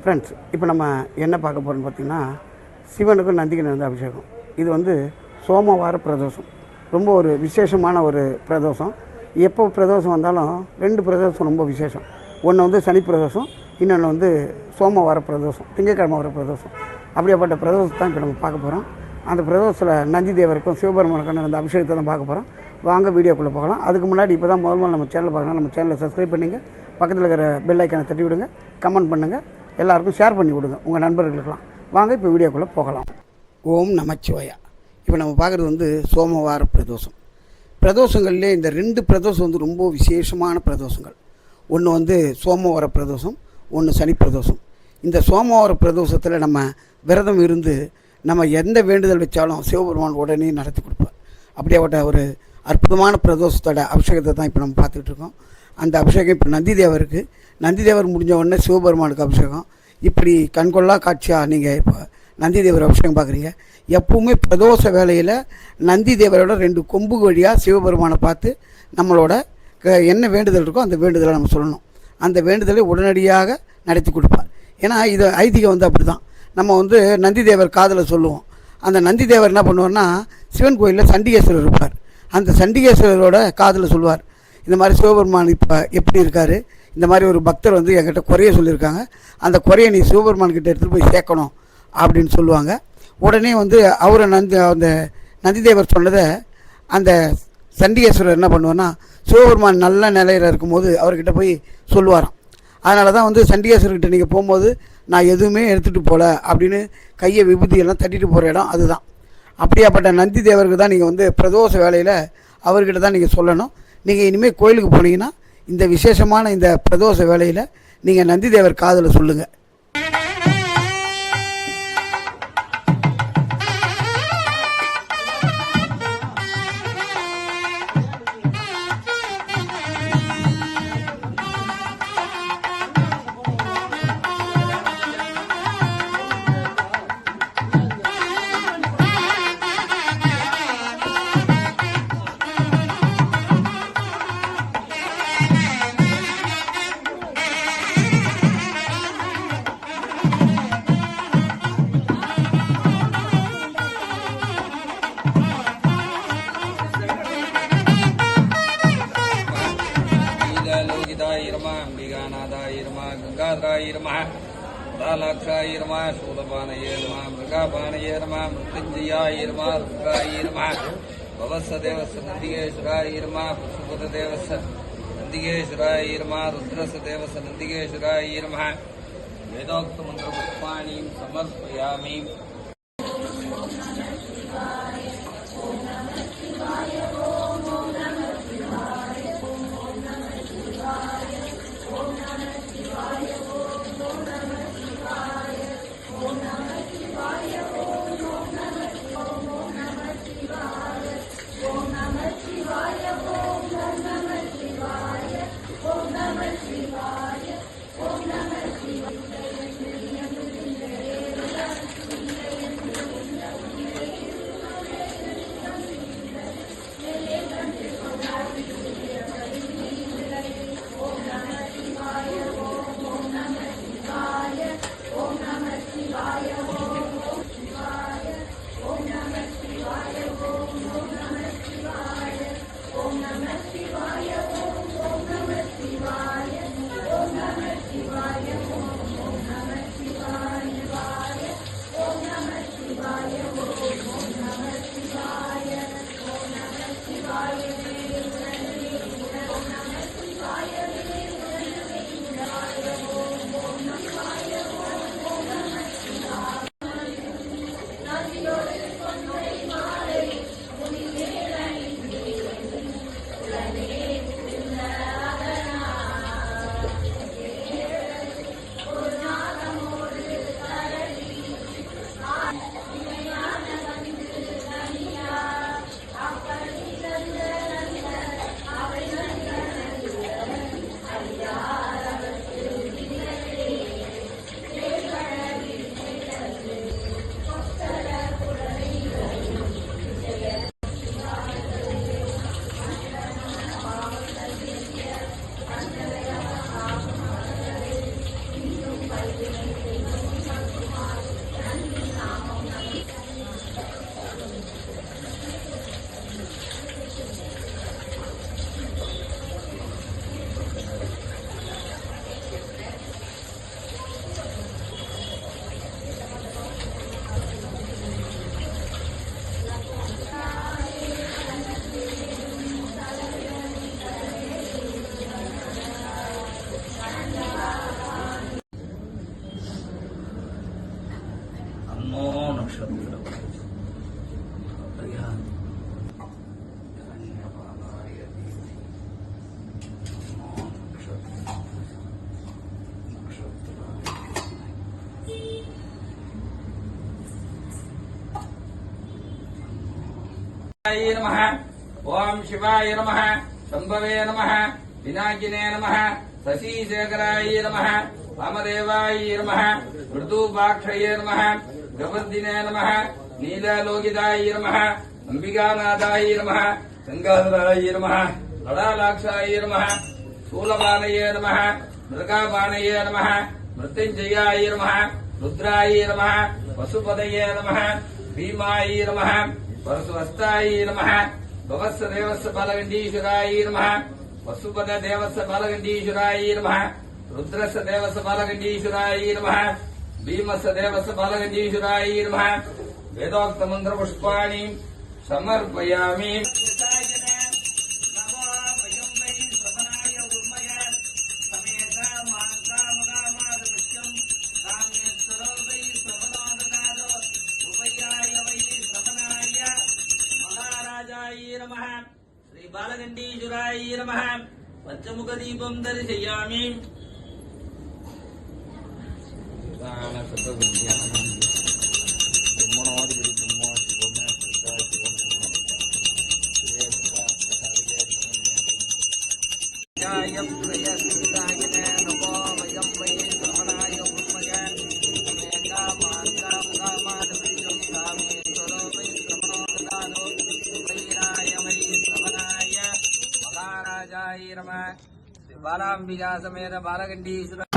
Friends, இப்போ நம்ம என்ன பார்க்க போகிறோம்னு பார்த்திங்கன்னா, சிவனுக்கும் நந்திக்கு நடந்த அபிஷேகம். இது வந்து சோமவார பிரதோஷம். ரொம்ப ஒரு விசேஷமான ஒரு பிரதோஷம். எப்போ பிரதோஷம் வந்தாலும் 2 பிரதோஷம் ரொம்ப விசேஷம். ஒன்று வந்து சனி பிரதோஷம், இன்னொன்று வந்து சோமவார பிரதோஷம், திங்கட்கிழமை வர பிரதோஷம். அப்படியாப்பட்ட பிரதோஷத்தை தான் இப்போ நம்ம பார்க்க போகிறோம். அந்த பிரதோஷத்தில் நந்தி தேவருக்கும் சிவபெருமானுக்கும் நடந்த அபிஷேகத்தை தான் பார்க்க போகிறோம். வாங்க வீடியோக்குள்ளே போகலாம். அதுக்கு முன்னாடி இப்போ தான் முதல் நம்ம சேனல் பார்க்கலாம். நம்ம சேனலை சப்ஸ்கிரைப் பண்ணிங்க, பக்கத்தில் இருக்கிற பெல் ஐக்கானை தட்டி விடுங்க, கமெண்ட் பண்ணுங்கள், எல்லாருக்கும் ஷேர் பண்ணி விடுங்க உங்கள் நண்பர்களுக்கெல்லாம். வாங்க இப்போ வீடியோக்குள்ளே போகலாம். ஓம் நமச்சிவாயா. இப்போ நம்ம பார்க்குறது வந்து சோமவார பிரதோஷம். பிரதோஷங்கள்லேயே இந்த 2 பிரதோஷம் வந்து ரொம்ப விசேஷமான பிரதோஷங்கள். ஒன்று வந்து சோமவார பிரதோஷம், ஒன்று சனி பிரதோஷம். இந்த சோமவார பிரதோஷத்தில் நம்ம விரதம் இருந்து நம்ம எந்த வேண்டுதல் வச்சாலும் சிவபெருமான் உடனே நடத்தி கொடுப்பார். அப்படியாப்பட்ட ஒரு அற்புதமான பிரதோஷத்தோட அபிஷேகத்தை தான் இப்போ நம்ம பார்த்துக்கிட்டு இருக்கோம். அந்த அபிஷேகம் இப்போ நந்தி தேவர் முடிஞ்ச உடனே சிவபெருமானுக்கு அபிஷேகம். இப்படி கண்கொள்ளா காட்சியாக நீங்கள் இப்போ நந்தி தேவர் அபிஷேகம் பார்க்குறீங்க. எப்பவுமே பிரதோஷ வேளையில் நந்தி தேவரோட 2 கொம்பு வழியாக சிவபெருமானை பார்த்து நம்மளோட என்ன வேண்டுதல் இருக்கோ அந்த வேண்டுதலை நம்ம சொல்லணும். அந்த வேண்டுதலை உடனடியாக நடத்தி கொடுப்பார். ஏன்னா இது ஐதீகம் வந்து அப்படி தான். நம்ம வந்து நந்தி தேவர் காதில் சொல்லுவோம். அந்த நந்தி தேவர் என்ன பண்ணுவார்னா, சிவன் கோயிலில் சண்டிகேஸ்வரர் இருப்பார். அந்த சண்டிகேஸ்வரரோட காதில் சொல்லுவார், இந்த மாதிரி சிவபெருமான் இப்போ எப்படி இருக்கார், இந்த மாதிரி ஒரு பக்தர் வந்து என்கிட்ட குறைய சொல்லியிருக்காங்க, அந்த குறையை நீ சிவபெருமான்கிட்ட எடுத்துகிட்டு போய் சேர்க்கணும் அப்படின்னு சொல்லுவாங்க. உடனே வந்து அவரை அந்த நந்திதேவர் சொன்னதை அந்த சண்டிகேஸ்வரர் என்ன பண்ணுவார்னா, சிவபெருமான் நல்ல நிலையில் இருக்கும்போது அவர்கிட்ட போய் சொல்லுவாராம். அதனால தான் வந்து சண்டிகேஸ்வரர்கிட்ட நீங்கள் போகும்போது நான் எதுவுமே எடுத்துகிட்டு போகல அப்படின்னு கையை விபூதியெல்லாம் தட்டிட்டு போகிற இடம் அதுதான். அப்படியாப்பட்ட நந்தி தேவருக்கு தான் நீங்கள் வந்து பிரதோஷ வேலையில் அவர்கிட்ட தான் நீங்கள் சொல்லணும். நீங்கள் இனிமேல் கோயிலுக்கு போனீங்கன்னா இந்த விசேஷமான இந்த பிரதோஷ வேலையில் நீங்கள் நந்தி தேவர் காதில் சொல்லுங்கள். தாலாட்சாய நம, சூலபானயே நம, மிருகாபானயே நம, மிருத்யுஞ்சயாய நம, ருத்ராய நம, பவச தேவச நந்திகேஸ்வராய நம, பசுபத தேவச நந்திகேஸ்வராய நம, ருத்ரச தேவச நந்திகேஸ்வராய நம. வேதோக்த மந்திர புஷ்பாணீம் சமர்ப்பயாமி. நக்ஷத்திரம் नमः ओम शिवाय नमः शंभवे नमः विनायकिने नमः शशिशेखराय नमः वामदेवाय नमः मृदुपाक्षये नमः गवर्धिने नमः नीललोकिताय नमः अंबिकानाथाय नमः गंगाधराय नमः ललालाक्षाय नमः शूलपाणये नमः मृगापाणये नमः मृत्युंजयाय नमः रुद्राय नमः वसुपतये नमः भीमाय नमः परस्वस्ताय नमः भवस्य देवस्य बालगंडीश्वराय नमः वसुपत देवस्य बालगंडीश्वराय नमः रुद्रस्य देवस्य बालगंडीश्वराय नमः भीमस्य देवस्य बालगंडीश्वराय नमः वेदोक्त मंत्र पुष्पाणि समर्पयामि नमः श्री बालगंडीश्वराय नमः पंचमुख दीपं दर्शयामि बालांबिका समेत बालगंडीश्वर